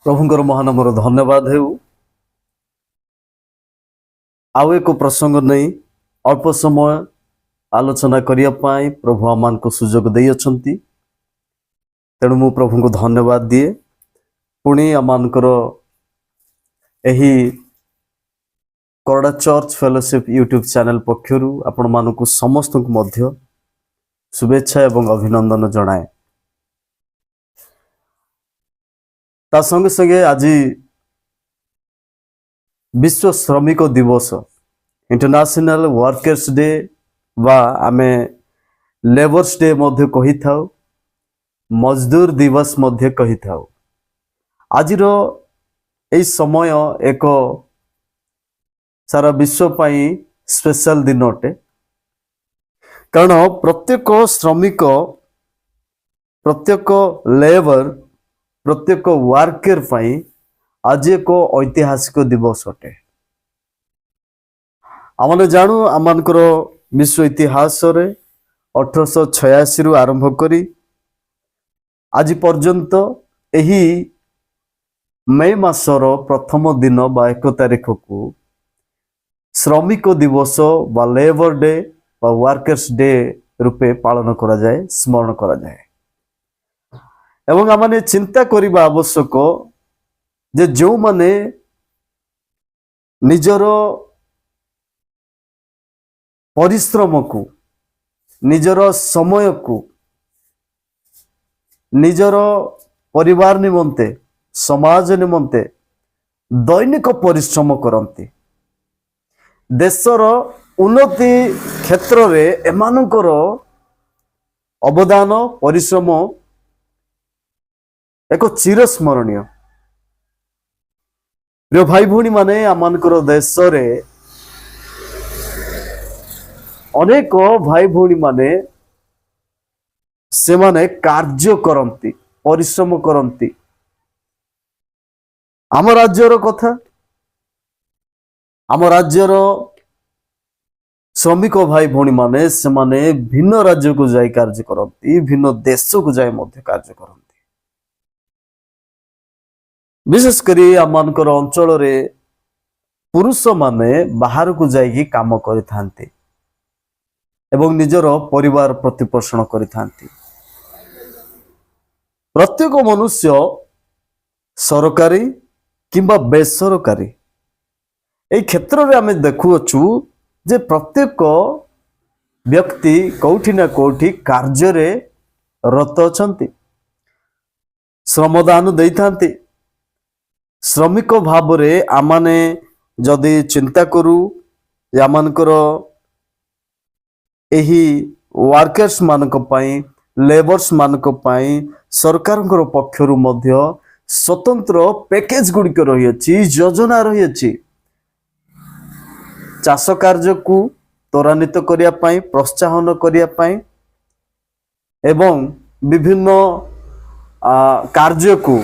प्रभुଙ୍କର महानामर धन्यवाद हेउ आउ एक प्रसंग नहीं अल्प समय आलोचना करिया पाई प्रभु आमान को सुजोग दे अछंती तेणु मु प्रभु को धन्यवाद दिए पुणी आमानकर एही करड़ा चर्च फेलोशिप यूट्यूब चैनल पक्षरु आपण मानकु समस्त को मध्य शुभेच्छा एवं अभिनंदन जनाए। ता संगे संगे आज विश्व श्रमिक दिवस इंटरनेशनल वर्कर्स डे वा आमे लेबर्स डे मध्य कही थाउ मजदूर दिवस मध्य कही थाउ। आज ए समय एक सारा विश्व पाई स्पेशल दिन अटे कारण प्रत्येक श्रमिक प्रत्येक लेबर प्रत्येक वर्कर पाई आज एक ऐतिहासिक दिवस अटे। आमने जानू आमनकर विश्व इतिहास रे 1886 रु आरंभ करी आज पर्यंत एही मई मासर प्रथम दिन बा 1 तारिख को श्रमिक दिवस बा लेबर डे बा वर्कर्स डे रूपे पालन करा जाए स्मरण करा जाए एवं आमने चिंता करिबा आवश्यक जे जो माने निजर परिश्रम को निजर समय को निजर परिवार निमंते समाज निमंते दैनिक परिश्रम करती देशर उन्नति क्षेत्र रे एमानकर अवदान परिश्रम एक चिरस्मरणीय। प्रिय भाई भौणी माने आमानकर देश रे अनेक भाई भौणी माने से माने कार्य करती परिश्रम करती। आम राज्यर कथा आम राज्यर श्रमिक भाई भौणी माने से माने भिन्न राज्य को जाई कार्य करती भिन्न देश को जाई मध्य कार्य करती। विशेष करी आमानकर अंचल रे पुरुष माने बाहर को जाई काम करिथांती एवं निजर परिवार प्रतिपोषण करिथांती। प्रत्येक मनुष्य सरकारी किंबा बेसरकारी ए क्षेत्र रे आमे देखुअछु जे प्रत्येक व्यक्ति कोठी ना कोठी कार्य रे रत अछंती श्रमदान देइथांती। श्रमिक भाव रे आमाने जदि चिंता करू आमानकर एही वर्कर्स मानक पाई लेबर्स मानक पाई सरकारଙ୍କର पक्षरु मध्य स्वतंत्र पैकेज गुडिक रही अछि योजना रही अछि चाष कार्य को त्वरान्वित करिया पाई प्रोत्साहन करिया पाई एवं विभिन्न कार्य को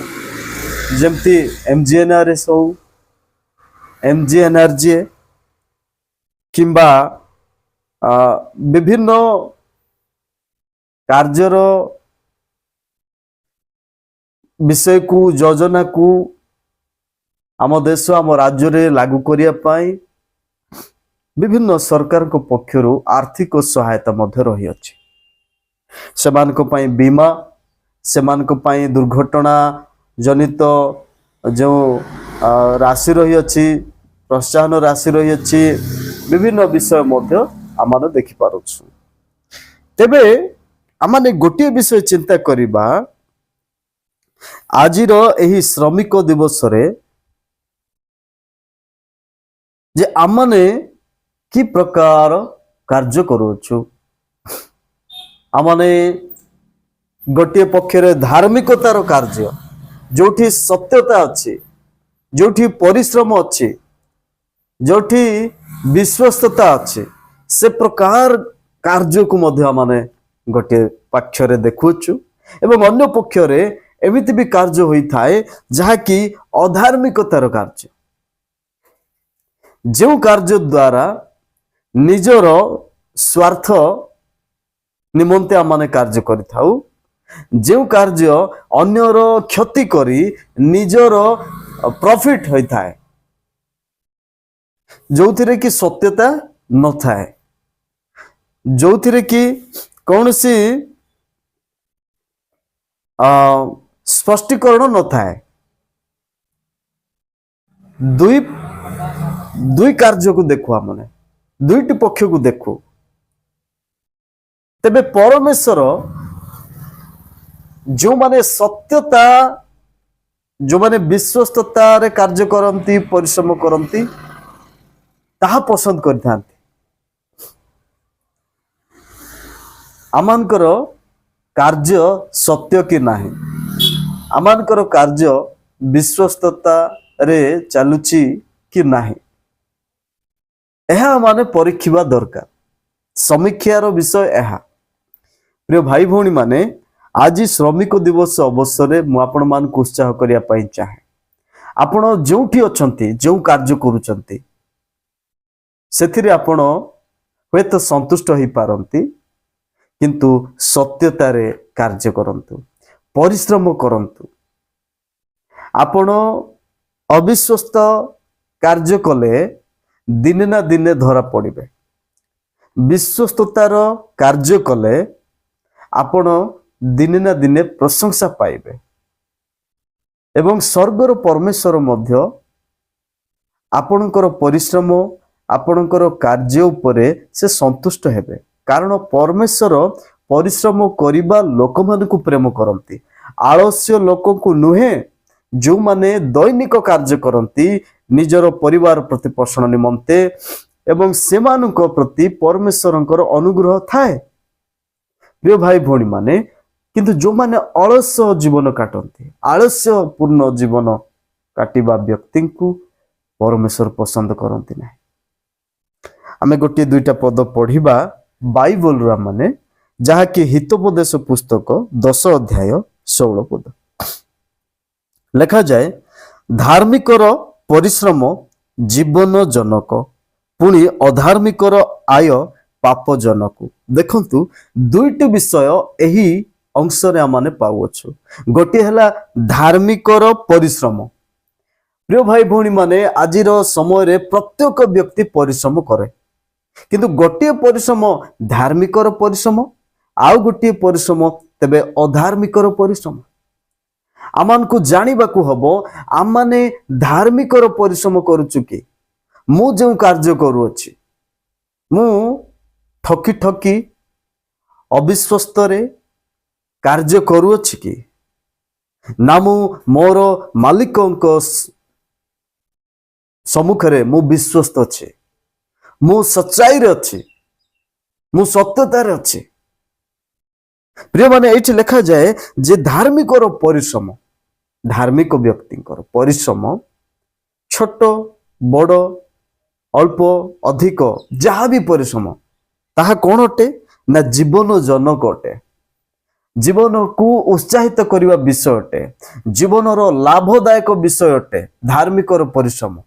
जेमती एमजीएनआरएस हो एमजीएनआरजे किंबा विभिन्न कार्यर विषय को योजना को आम देश आम राज्य रे लागू करिया पाई विभिन्न सरकार को पक्षरु आर्थिक सहायता मध्य रही अछि। सेमानक पाई बीमा सेमानक पाई दुर्घटना जनित जो राशि रही अछि प्रोत्साहन राशि रही अछि विभिन्न विषय मध्य आमाने देखि पारुछु। तेबे आमाने गोटे विषय चिंता करिबा आजिर एही श्रमिक दिवस रे जे आमाने कि प्रकार कार्य करूछु। आमाने गोटे पक्षरे धार्मिकतार कार्य जोठी सत्यता अच्छी जोठी परिश्रम अच्छी जोठी विश्वस्तता अच्छी से प्रकार कार्य को मध्य माने गोटे पक्षरे देखुछु एवं अन्य पक्षरे एमिति भी कार्य होई थाए जहा कि अधार्मिकतार कार्य जो कार्य द्वारा निजर स्वार्थ निमंते आमाने कार्य करिथाउ जो कार्य अन्यर क्षति करी निजर प्रॉफिट होता है, जो थिरे कि सत्यता न थाए, जो थिरे कि कौन सी स्पष्टीकरण न थाए, दुई दुई कार्य को देखो, आमने दुईटी पक्ष को देखो, तेबे परमेश्वर जो माने सत्यता, जो माने विश्वस्तता रे कार्य करंती, परिश्रम करंती, ताहा पसंद करथांती। आमानकर कार्य सत्य कि नाही, आमानकर कार्य विश्वस्तता रे चालुची कि नाही, यह माने परीक्षिबा दरकार। समीक्षार विषय यह। प्रिय भाई भौणी माने, आज श्रमिक दिवस अवसर में मु आपण मान को उत्साह करिया पई चाहे। आपण जोठी अछंती, जो कार्य करूचंती, सेथिरे आपण हेत संतुष्ट होई पारंती, किंतु सत्यता रे कार्य करंतु, परिश्रम करंतु। आपण अविश्वस्त कार्य कले दिने ना दिने धरा पड़िबे, विश्वस्ततार कार्य कले आपण दिने ना दिने प्रशंसा पाइबे, एवं स्वर्गर परमेश्वर मध्य आपणकर परिश्रम, आपणकर कार्य उपरे से संतुष्ट हेबे। कारण परमेश्वर परिश्रम करिबा लोक मानकु प्रेम करंती, आलस्य लोक को नुहे, जो माने दैनिक कार्य करंती निजर परिवार प्रतिपोषण निमंते, एवं सेमानक प्रति परमेश्वरंकर अनुग्रह थाए। प्रिय भाई भौणी माने, किंतु जो माने अलस्य जीवन काटंती, आलस्य पूर्ण जीवन काटिबा व्यक्ति को परमेश्वर पसंद करंती नहीं। आमे गोटे दुईटा पद पढ़िबा बाइबल रा माने, जहा कि हितोपदेश पुस्तक 10 अध्याय 16 पद लिखा जाए, धार्मिकर परिश्रम जीवन जनक, पुणी अधार्मिकर आय पापजनक। देखंतु दुईटी विषय एही अंश रे आमाने पाउछु। गोटे हला धार्मिकर परिश्रम। प्रिय भाई भौणी माने, आजिर समय रे प्रत्येक व्यक्ति परिश्रम करे, किंतु गोटे परिश्रम धार्मिकर परिश्रम, आउ गोटे परिश्रम तेबे अधार्मिकर परिश्रम। आमान को जानिबा को हबो, आमाने धार्मिकर परिश्रम करूछु कि मु जो कार्य करूछि, मु ठकी ठकी अविश्वस्त रे कार्य करूछि कि ना, मु मोर मालिकंक सम्मुखरे मु विश्वस्त अछि, मु सच्चाई रे अछि, मु सत्यता रे अछि। प्रिय माने, एठी लिखा जाए जे धार्मिकर परिश्रम, धार्मिक व्यक्तिंकर परिश्रम छोट बड़ अल्प अधिक जहाँ भी परिश्रम ताहा कौन अटे ना, जीवन जनक अटे, जीवन को उत्साहित करने विषय अटे, जीवनर लाभदायक विषय अटे धार्मिकर परिश्रम।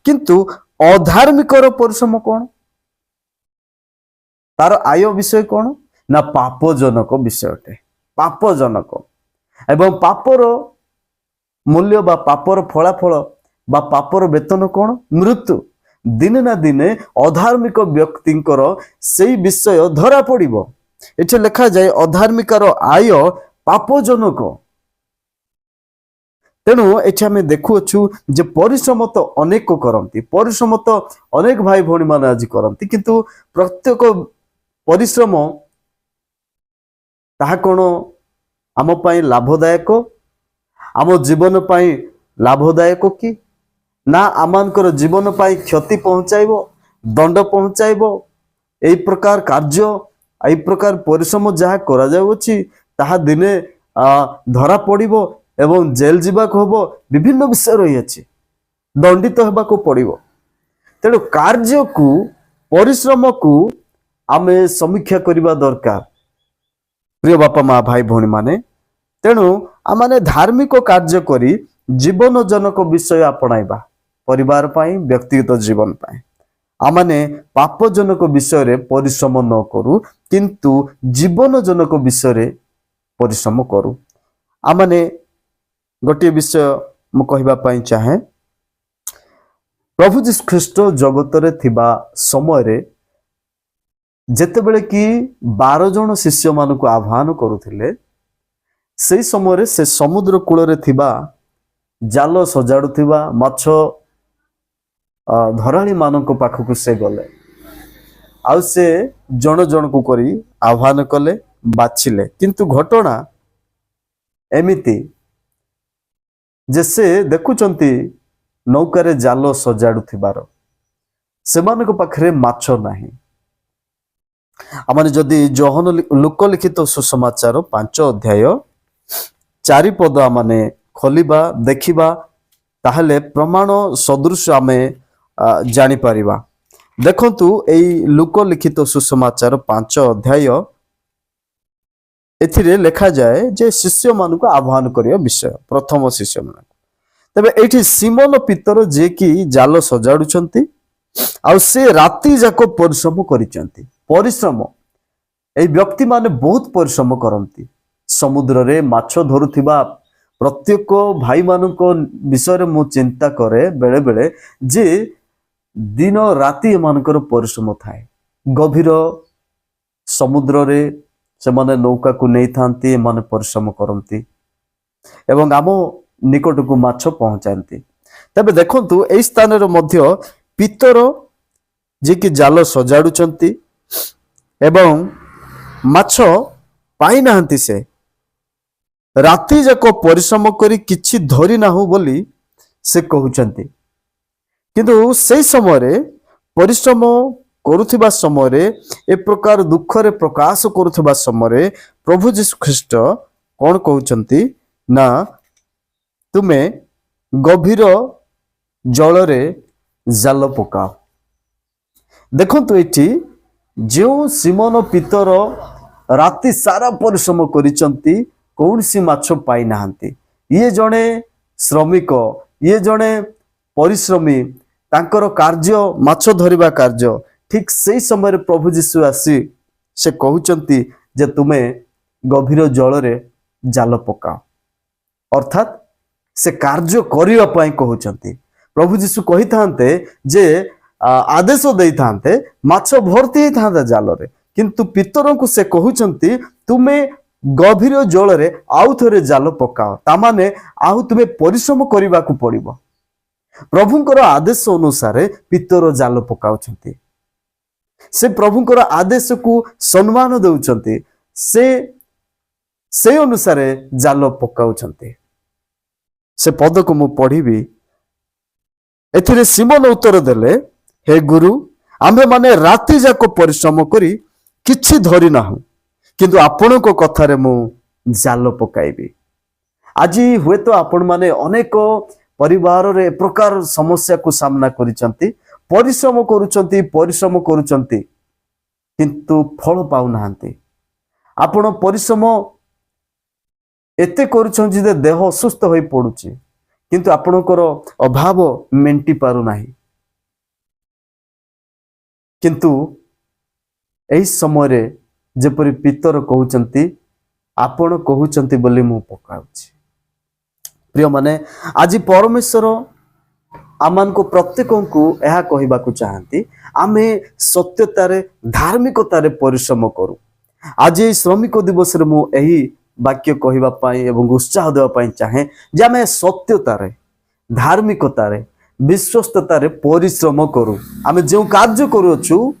किंतु अधार्मिकर परिश्रम कौन, तार आय विषय कौन ना, पापजनक विषय अटे, पापजनक। एवं पापर मूल्य बा पापर फलाफल बा पापर वेतन कौन, मृत्यु। दिने ना दिने अधार्मिक व्यक्तिंकर सेई विषय धरा पड़िबो। एठे लिखा जाए अधार्मिकार आय पापजनक। तेणु एठे आमे देखुछु जे परिश्रम तो अनेक करंती, परिश्रम तो अनेक भाई भौणी माने आज करंती, किंतु प्रत्येक परिश्रम ताहा कोन आम पई लाभदायक, आम जीवन पई लाभदायक कि ना आमानकर जीवन पाई क्षति पहुंचाइबो, दंड पहुंचाइबो। एई प्रकार कार्य, एई प्रकार परिश्रम जहा करा जाउछि ताहा दिने धरा पड़िबो एवं जेल जीवा को हबो, विभिन्न विषय रही अछि, दंडित हेबा को पड़िबो। तेणु कार्य को, परिश्रम को आमे समीक्षा करिबा दरकार। प्रिय बापा माँ भाई भौणी माने, तेणु आमाने धार्मिक कार्य करी जीवन जनक विषय अपनाइबा, परिवार पाई, व्यक्तिगत जीवन पाई। आमाने पापजनक विषय रे परिश्रम न करू, किंतु जीवन जनक विषय रे परिश्रम करू। आमने गोटे विषय मु कहबा पई चाहे, प्रभु जीशु ख्रीष्ट जगत रे थिबा समय रे जेतेबेले कि 12 जन शिष्य मान को आह्वान करुथिले, से समय रे से समुद्र कूल रे थिबा जाल सजाड़ुथिबा माछ धराणी मानक पाखक से गले, आउ से जन जन को करी आह्वान कले, बाछिले। किंतु घटना एमिति जे से देखुचंती नौकारे जाल सजाड़ुथिबार सेमानक पाखरे माछ नाही। आमाने जदि जोहन लोक लिखित सुसमाचार 5 अध्याय 4 पद आमाने खोलिबा देखिबा, ताहले प्रमाण सदृश आमे जानी परिबा। देखंतु एई लोक लिखित सुसमाचार 5 अध्याय एथिरे लेखा जाए जे शिष्य मान को आह्वान करिया विषय, प्रथम शिष्य मान। तबे एठी सिमोन पीतर जे कि जाल सजाडुचंती, आ से राति जाको परिश्रम करिचंती। परिश्रम एई व्यक्ति माने बहुत परिश्रम करंती। समुद्र रे माछ धरुथिबा प्रत्येक भाई मानक विषय मु चिंता करे बेले बेले जे दिन राति मानकर परिश्रम थाए। गभीर समुद्र रे से माने नौका को नहीं थांती, माने परिश्रम करंती एवं आम निकट को माछ पहुंचाती। तबे देखंतु एई स्थान रे मध्य पितर जे कि जाल सजाडुचंती एवं माछ पाई नाहंती। से राति जाक परिश्रम करी किछि धरी नाहु बोली से कहउचंती। किंतु से समय रे परिश्रम करुथिबा समय रे ए प्रकार दुख रे प्रकाश करुथिबा समय रे प्रभु जीशु ख्रीष्ट कोन कहउचंती ना, तुमे गभीर जल रे जाल पकाओ। देखंतु एठी जो सिमोन पीतर राति सारा परिश्रम करिचंती, कौन सी माछ पाई नाहंती। ये जड़े श्रमिक, ये जड़े परिश्रमी, तांकर कार्य माछ धरिबा कार्य। ठीक से समय प्रभु जीशु आसी से कहउचंती जे तुमे गभीर जल रे जाल पकाओ, अर्थात से कार्य करिवा पई कहउचंती। प्रभु जीशु कहि थांते जे आदेश देई थांते माछ भर्ती थांता जाल रे, किंतु पितर को से कहउचंती तुमे गभीर जल रे आउ थरे जाल पकाओ। तामाने आउ तुमे परिश्रम करिबा को पड़िबो। प्रभुंकर आदेश अनुसार पितर जाल पकाउछंती। से प्रभुंकर आदेश को सम्मान देउछंती, से अनुसार जाल पकाउछंती। से पद को मु पढ़िबी। एथिरे सिमोन उत्तर देले, हे गुरु, आम्भे माने राति जाको परिश्रम करी किछि धरि नाहु, किंतु आपण को कथारे मु जाल पकाइबी। आज हुए तो आपण माने अनेक परिवार रे प्रकार समस्या को सामना करिसंती, परिश्रम करुचंती किंतु फल पाउ नाहंती। आपण परिश्रम एते करुचंती जे देह असुस्थ होई पडुची, किंतु आपणकर अभाव मेंटी पारु नाही। किंतु एही समय रे जेपरि पितर कहउचंती, आपण कहउचंती बोली मु पकाउची। प्रिय माने, आज परमेश्वर आमान को प्रत्येक को यह कहबा को चाहती, आमे सत्यतारे धार्मिकतारे परिश्रम करू। आज श्रमिक दिवस रे मु एही वाक्य कहबा पाई एवं उत्साह देबा पाई चाहे जे आमे सत्यतारे धार्मिकतारे विश्वस्ततारे परिश्रम करू। आमे जो कार्य करूछु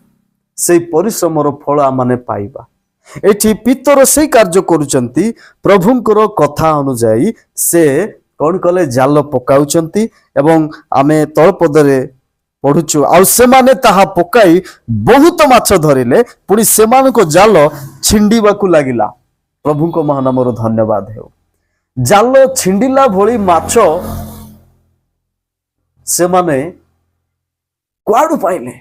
से परिश्रमर फल आमाने पाइबा। एठी पितर से कार्य करूचंती, प्रभुंकर कथा अनुଯାयी से कौन कले जाल पकाउचंती एवं आमे तळ पदरे पढुछु। आ सेमाने ताहा पकाई बहुत माछ धरिले, पुणी सेमानको जाल छिंडीबाकू लागिला। प्रभुंको महानामर धन्यवाद हेउ। जाल छिंडिला भली माछ सेमाने कुआडू पाइले?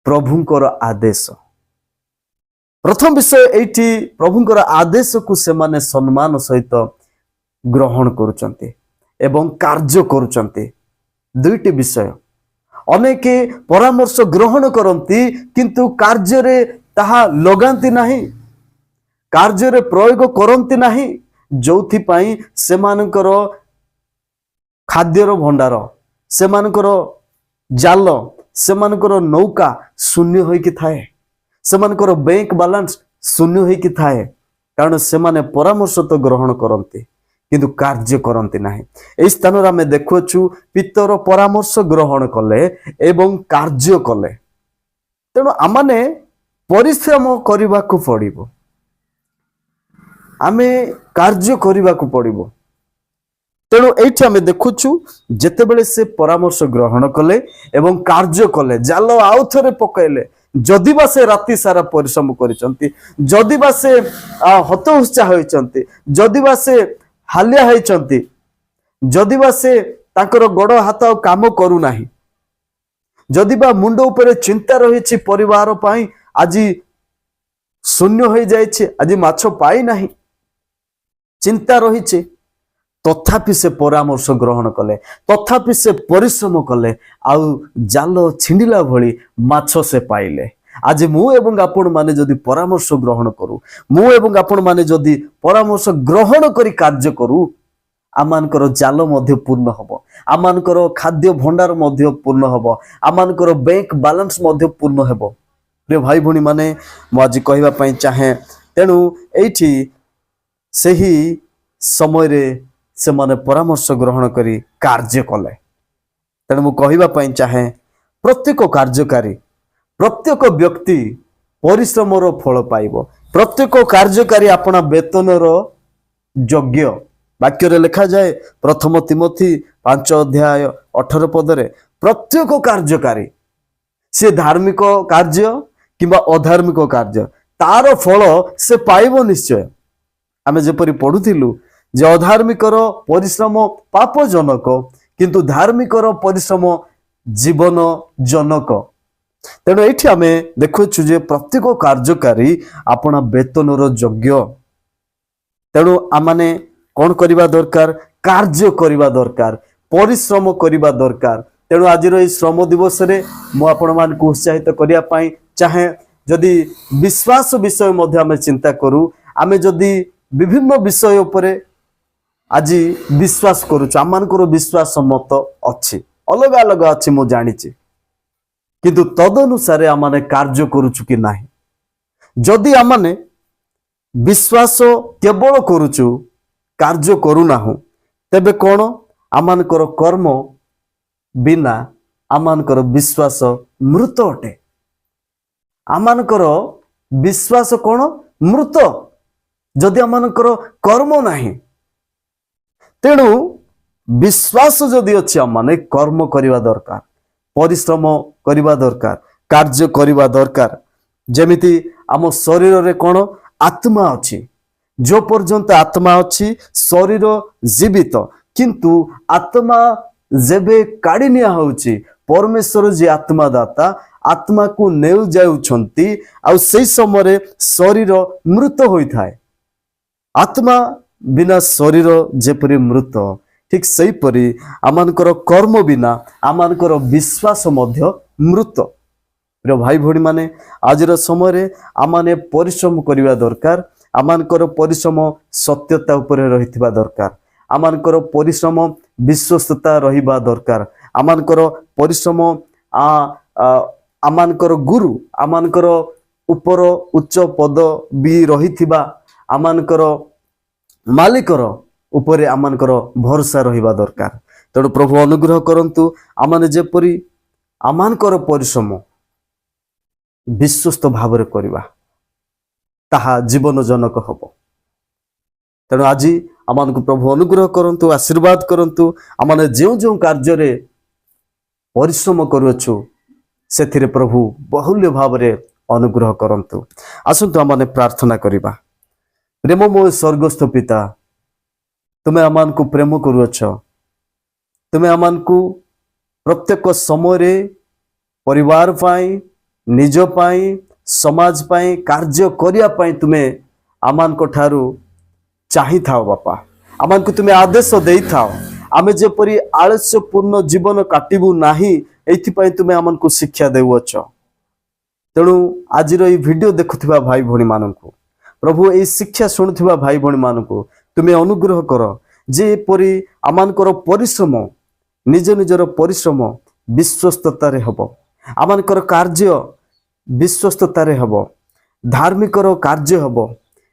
प्रभुंकर आदेश। प्रथम विषय एठी प्रभुंकर आदेश को सेमाने सम्मान सहित ग्रहण करुचंती एवं कार्य करुचंती। दुईटी विषय। अनेके परामर्श ग्रहण करंती, किंतु कार्य रे ताहा लगांती नहीं। କାର୍ଯ୍ୟରେ ପ୍ରୟୋଗ କରନ୍ତି ନାହିଁ, ଯୋଉଥିପାଇଁ ସେମାନଙ୍କର ଖାଦ୍ୟର ଭଣ୍ଡାର, ସେମାନଙ୍କର ଜାଲ, ସେମାନଙ୍କର ନୌକା ଶୂନ୍ୟ ହୋଇକି ଥାଏ, ସେମାନଙ୍କର ବ୍ୟାଙ୍କ ବାଲାନ୍ସ ଶୂନ୍ୟ ହୋଇକି ଥାଏ। କାରଣ ସେମାନେ ପରାମର୍ଶ ତ ଗ୍ରହଣ କରନ୍ତି କିନ୍ତୁ କାର୍ଯ୍ୟ କରନ୍ତି ନାହିଁ। ଏହି ସ୍ଥାନରେ ଆମେ ଦେଖୁଅଛୁ ପିତର ପରାମର୍ଶ ଗ୍ରହଣ କଲେ ଏବଂ କାର୍ଯ୍ୟ କଲେ। ତେଣୁ ଆମମାନେ ପରିଶ୍ରମ କରିବାକୁ ପଡ଼ିବ, ଆମେ କାର୍ଯ୍ୟ କରିବାକୁ ପଡ଼ିବ। ତେଣୁ ଏଇଠି ଆମେ ଦେଖୁଛୁ ଯେତେବେଳେ ସେ ପରାମର୍ଶ ଗ୍ରହଣ କଲେ ଏବଂ କାର୍ଯ୍ୟ କଲେ, ଜାଲ ଆଉ ଥରେ ପକାଇଲେ, ଯଦିବା ସେ ରାତି ସାରା ପରିଶ୍ରମ କରିଛନ୍ତି, ଯଦିବା ସେ ହତୋତ୍ସାହ ହୋଇଛନ୍ତି, ଯଦିବା ସେ ହାଲିଆ ହୋଇଛନ୍ତି, ଯଦିବା ସେ ତାଙ୍କର ଗୋଡ଼ ହାତ ଆଉ କାମ କରୁନାହିଁ, ଯଦିବା ମୁଣ୍ଡ ଉପରେ ଚିନ୍ତା ରହିଛି ପରିବାର ପାଇଁ, ଆଜି ଶୂନ୍ୟ ହୋଇଯାଇଛି, ଆଜି ମାଛ ପାଇନାହିଁ, ଚିନ୍ତା ରହିଛି, ତଥାପି ସେ ପରାମର୍ଶ ଗ୍ରହଣ କଲେ, ତଥାପି ସେ ପରିଶ୍ରମ କଲେ, ଆଉ ଜାଲ ଛିଣ୍ଡିଲା ଭଳି ମାଛ ସେ ପାଇଲେ। ଆଜି ମୁଁ ଏବଂ ଆପଣମାନେ ଯଦି ପରାମର୍ଶ ଗ୍ରହଣ କରୁ, ମୁଁ ଏବଂ ଆପଣମାନେ ଯଦି ପରାମର୍ଶ ଗ୍ରହଣ କରି କାର୍ଯ୍ୟ କରୁ, ଆମମାନଙ୍କର ଜାଲ ମଧ୍ୟ ପୂର୍ଣ୍ଣ ହେବ, ଆମମାନଙ୍କର ଖାଦ୍ୟ ଭଣ୍ଡାର ମଧ୍ୟ ପୂର୍ଣ୍ଣ ହେବ, ଆମମାନଙ୍କର ବ୍ୟାଙ୍କ ବାଲାନ୍ସ ମଧ୍ୟ ପୂର୍ଣ୍ଣ ହେବ। ପ୍ରିୟ ଭାଇ ଭଉଣୀ ମାନେ, ମୁଁ ଆଜି କହିବା ପାଇଁ ଚାହେଁ, ତେଣୁ ଏଇଠି ସେହି ସମୟରେ ସେମାନେ ପରାମର୍ଶ ଗ୍ରହଣ କରି କାର୍ଯ୍ୟ କଲେ। ତେଣୁ ମୁଁ କହିବା ପାଇଁ ଚାହେଁ, ପ୍ରତ୍ୟେକ କାର୍ଯ୍ୟକାରୀ, ପ୍ରତ୍ୟେକ ବ୍ୟକ୍ତି ପରିଶ୍ରମର ଫଳ ପାଇବ। ପ୍ରତ୍ୟେକ କାର୍ଯ୍ୟକାରୀ ଆପଣା ବେତନର ଯୋଗ୍ୟ। ବାକ୍ୟରେ ଲେଖାଯାଏ ପ୍ରଥମ ତିମୋଥୀ 5:18 ପ୍ରତ୍ୟେକ କାର୍ଯ୍ୟକାରୀ, ସେ ଧାର୍ମିକ କାର୍ଯ୍ୟ କିମ୍ବା ଅଧାର୍ମିକ କାର୍ଯ୍ୟ, ତାର ଫଳ ସେ ପାଇବ ନିଶ୍ଚୟ। ଆମେ ଯେପରି ପଢୁଥିଲୁ ଯେ ଅଧାର୍ମିକର ପରିଶ୍ରମ ପାପଜନକ, କିନ୍ତୁ ଧାର୍ମିକର ପରିଶ୍ରମ ଜୀବନ ଜନକ। ତେଣୁ ଏଇଠି ଆମେ ଦେଖୁଛୁ ଯେ ପ୍ରତ୍ୟେକ କାର୍ଯ୍ୟକାରୀ ଆପଣା ବେତନର ଯୋଗ୍ୟ। ତେଣୁ ଆମମାନେ କ'ଣ କରିବା ଦରକାର? କାର୍ଯ୍ୟ କରିବା ଦରକାର, ପରିଶ୍ରମ କରିବା ଦରକାର। ତେଣୁ ଆଜିର ଏହି ଶ୍ରମ ଦିବସରେ ମୁଁ ଆପଣମାନଙ୍କୁ ଉତ୍ସାହିତ କରିବା ପାଇଁ ଚାହେଁ, ଯଦି ବିଶ୍ୱାସ ବିଷୟ ମଧ୍ୟ ଆମେ ଚିନ୍ତା କରୁ, ଆମେ ଯଦି ବିଭିନ୍ନ ବିଷୟ ଉପରେ ଆଜି ବିଶ୍ୱାସ କରୁଛୁ, ଆମମାନଙ୍କର ବିଶ୍ୱାସ ମତ ଅଛି, ଅଲଗା ଅଲଗା ଅଛି, ମୁଁ ଜାଣିଛି, କିନ୍ତୁ ତଦନୁସାରେ ଆମମାନେ କାର୍ଯ୍ୟ କରୁଛୁ କି ନାହିଁ? ଯଦି ଆମମାନେ ବିଶ୍ୱାସ କେବଳ କରୁଛୁ, କାର୍ଯ୍ୟ କରୁନାହୁଁ, ତେବେ କ'ଣ? ଆମମାନଙ୍କର କର୍ମ ବିନା ଆମମାନଙ୍କର ବିଶ୍ୱାସ ମୃତ ଅଟେ। ଆମମାନଙ୍କର ବିଶ୍ୱାସ କ'ଣ? ମୃତ, ଯଦି ଆମମାନଙ୍କର କର୍ମ ନାହିଁ। ତେଣୁ ବିଶ୍ୱାସ ଯଦି ଅଛି, ଆମମାନେ କର୍ମ କରିବା ଦରକାର, ପରିଶ୍ରମ କରିବା ଦରକାର, କାର୍ଯ୍ୟ କରିବା ଦରକାର। ଯେମିତି ଆମ ଶରୀରରେ କ'ଣ? ଆତ୍ମା ଅଛି। जो पर्यंत आत्मा अच्छी शरीर जीवित, किंतु आत्मा जेबे काढ़ी निया होउची, परमेश्वर जी आत्मादाता आत्मा को नेउ जाउछंती, आउ सेई समय शरीर मृत होइथाय। आत्मा बिना शरीर जेपरि मृत, ठीक सेई परि आमानकर कर्म बिना आमानकर विश्वास मध्य मृत। प्रिय भाई भौणी माने, आजर समय आमाने परिश्रम करिवा दरकार। आमानकर परिश्रम सत्यता उपरे रहिथिबा दरकार। आमानकर परिश्रम विश्वस्तता रहिबा दरकार। आमानकर परिश्रम आमानकर गुरु, आमानकर उपर उच्च पद भी रहिथिबा आमानकर मालिकर उपरे आमानकर भरोसा रहिबा दरकार। तेणु प्रभु अनुग्रह करंतु, आमाने जेपरि आमानकर परिश्रम विश्वस्त भाव करिबा, ताहा जीवन जनक हब। तेणु आज आमान को प्रभु अनुग्रह करंतु, आशीर्वाद करंतु। आमाने जो जो कार्य परिश्रम करुछु सेथिरे प्रभु बहुल्य भाव अनुग्रह करंतु। आसंतु आमाने प्रार्थना करिबा। प्रेममय स्वर्गस्थ पिता, तुमे आमान को प्रेम करुछ, तुमे आमान को प्रत्येक समय परिवार पाई, निज पाई, समाज पाई कार्य करिया पाई तुमे आमान को ठारू चाही थाओ बापा। आमान को तुमे आदेश देई थाओ, आमे जेपरि आलस्यपूर्ण जीवन काटिबु नाही, एथि पाई तुमे आमान को शिक्षा देउछ। तेणु आजिर ई वीडियो देखुथिबा भाई भौणी माननकु प्रभु ए शिक्षा शुणुवा भाई भणी मानकु तुमे अनुग्रह कर जेपरि आमानकर परिश्रम निज निजर परिश्रम विश्वस्ततारे हब आमानकर कार्य विश्वस्ततारे हब धार्मिकर कार्य हब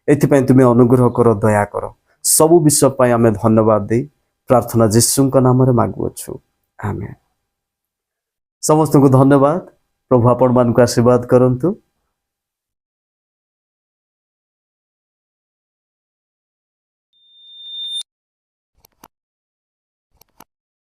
एथिपाई तुमे अनुग्रह कर दया कर सबु विषय पाई आमे धन्यवाद दे प्रार्थना यीशुଙ୍କ नाम रे मागुछु आमेन। समस्त को धन्यवाद। प्रभु आपण मान को आशीर्वाद करंतु।